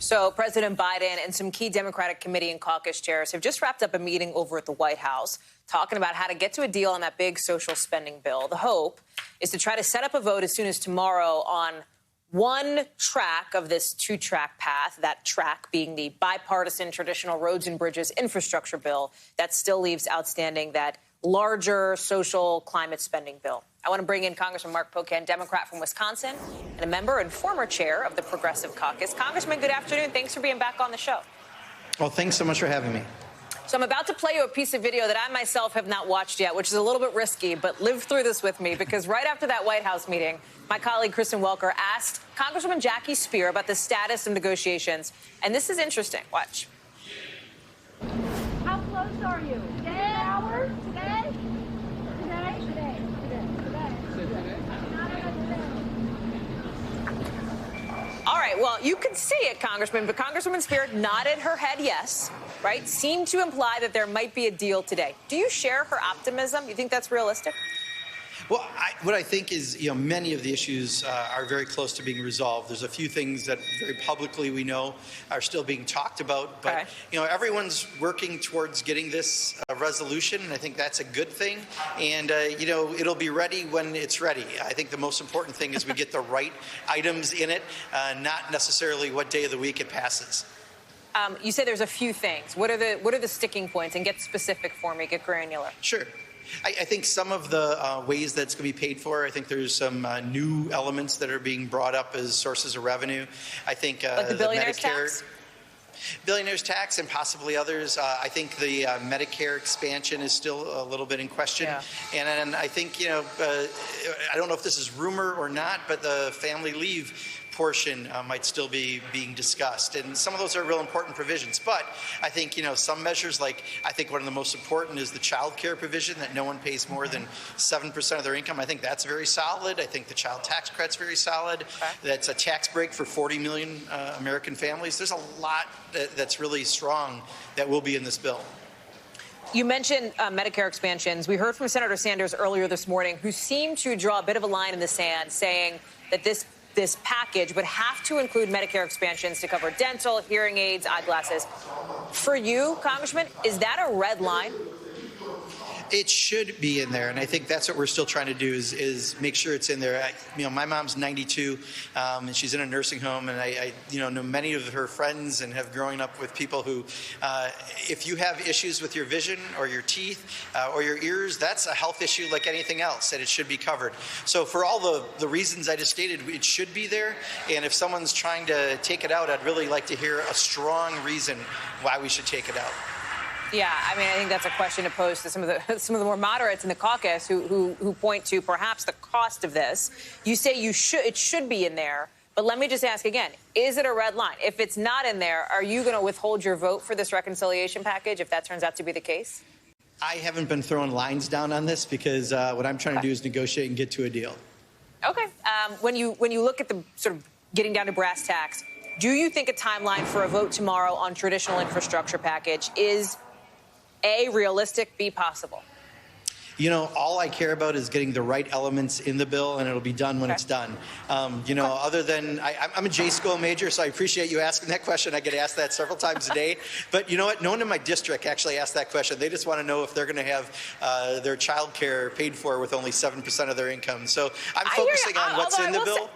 So President Biden and some key Democratic committee and caucus chairs have just wrapped up a meeting over at the White House talking about how to get to a deal on that big social spending bill. The hope is to try to set up a vote as soon as tomorrow on one track of this two-track path, that track being the bipartisan traditional roads and bridges infrastructure bill that still leaves outstanding that larger social climate spending bill. I want to bring in Congressman Mark Pocan, Democrat from Wisconsin, and a member and former chair of the Progressive Caucus. Congressman, good afternoon. Thanks for being back on the show. Well, thanks so much for having me. So I'm about to play you a piece of video that I myself have not watched yet, which is a little bit risky, but live through this with me, because right after that White House meeting, my colleague Kristen Welker asked Congresswoman Jackie Speier about the status of negotiations. And this is interesting. Watch. How close are you? 10 hours? Today? Today? Today. All right, well, you could see it, Congressman, but Congresswoman Speier nodded her head yes, right? Seemed to imply that there might be a deal today. Do you share her optimism? You think that's realistic? Well, what I think is, many of the issues are very close to being resolved. There's a few things that very publicly we know are still being talked about, but, everyone's working towards getting this resolution, and I think that's a good thing. And, it'll be ready when it's ready. I think the most important thing is we get the right items in it, not necessarily what day of the week it passes. You say there's a few things. What are the sticking points? And get specific for me, get granular. Sure. I think some of the ways that's going to be paid for, I think there's some new elements that are being brought up as sources of revenue. I think like the billionaire's tax? Billionaire's tax and possibly others. I think the Medicare expansion is still a little bit in question. Yeah. And I think, I don't know if this is rumor or not, but the family leave portion might still be being discussed. And some of those are real important provisions. But I think, some measures, like I think one of the most important is the child care provision, that no one pays more than 7% of their income. I think that's very solid. I think the child tax credit's very solid. Okay. That's a tax break for 40 million American families. There's a lot that's really strong that will be in this bill. You mentioned Medicare expansions. We heard from Senator Sanders earlier this morning, who seemed to draw a bit of a line in the sand, saying that this package would have to include Medicare expansions to cover dental, hearing aids, eyeglasses. For you, Congressman, is that a red line? It should be in there, and I think that's what we're still trying to do is make sure it's in there. My mom's 92, and she's in a nursing home, and I know many of her friends and have grown up with people who, if you have issues with your vision or your teeth or your ears, that's a health issue like anything else, and it should be covered. So for all the reasons I just stated, it should be there, and if someone's trying to take it out, I'd really like to hear a strong reason why we should take it out. Yeah, I think that's a question to pose to some of the more moderates in the caucus who point to perhaps the cost of this. You say it should be in there, but let me just ask again, is it a red line? If it's not in there, are you going to withhold your vote for this reconciliation package if that turns out to be the case? I haven't been throwing lines down on this because what I'm trying to do is negotiate and get to a deal. Okay. When you look at the sort of getting down to brass tacks, do you think a timeline for a vote tomorrow on traditional infrastructure package is A, realistic, B, possible? All I care about is getting the right elements in the bill, and it'll be done when it's done. Other than I'm a J school major, so I appreciate you asking that question. I get asked that several times a day. But you know what? No one in my district actually asked that question. They just want to know if they're going to have their child care paid for with only 7% of their income. So I'm focusing on what's in the bill.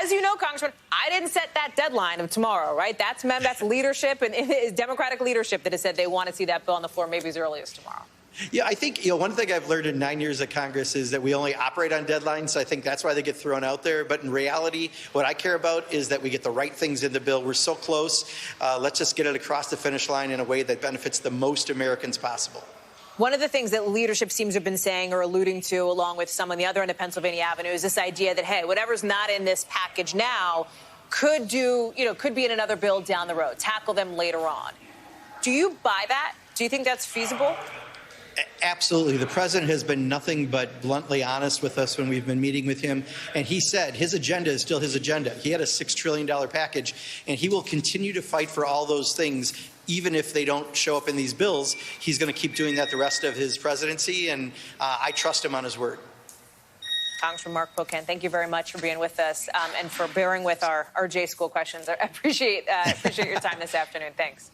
As you know, Congressman, I didn't set that deadline of tomorrow, right? That's leadership, and it is Democratic leadership that has said they want to see that bill on the floor maybe as early as tomorrow. Yeah, I think, one thing I've learned in 9 years of Congress is that we only operate on deadlines. So I think that's why they get thrown out there. But in reality, what I care about is that we get the right things in the bill. We're so close. Let's just get it across the finish line in a way that benefits the most Americans possible. One of the things that leadership seems to have been saying or alluding to, along with some on the other end of Pennsylvania Avenue, is this idea that, hey, whatever's not in this package now could be in another bill down the road, tackle them later on. Do you buy that? Do you think that's feasible? Absolutely. The president has been nothing but bluntly honest with us when we've been meeting with him. And he said his agenda is still his agenda. He had a $6 trillion package, and he will continue to fight for all those things, even if they don't show up in these bills. He's going to keep doing that the rest of his presidency, and I trust him on his word. Congressman Mark Pocan, thank you very much for being with us and for bearing with our J school questions. I appreciate your time this afternoon. Thanks.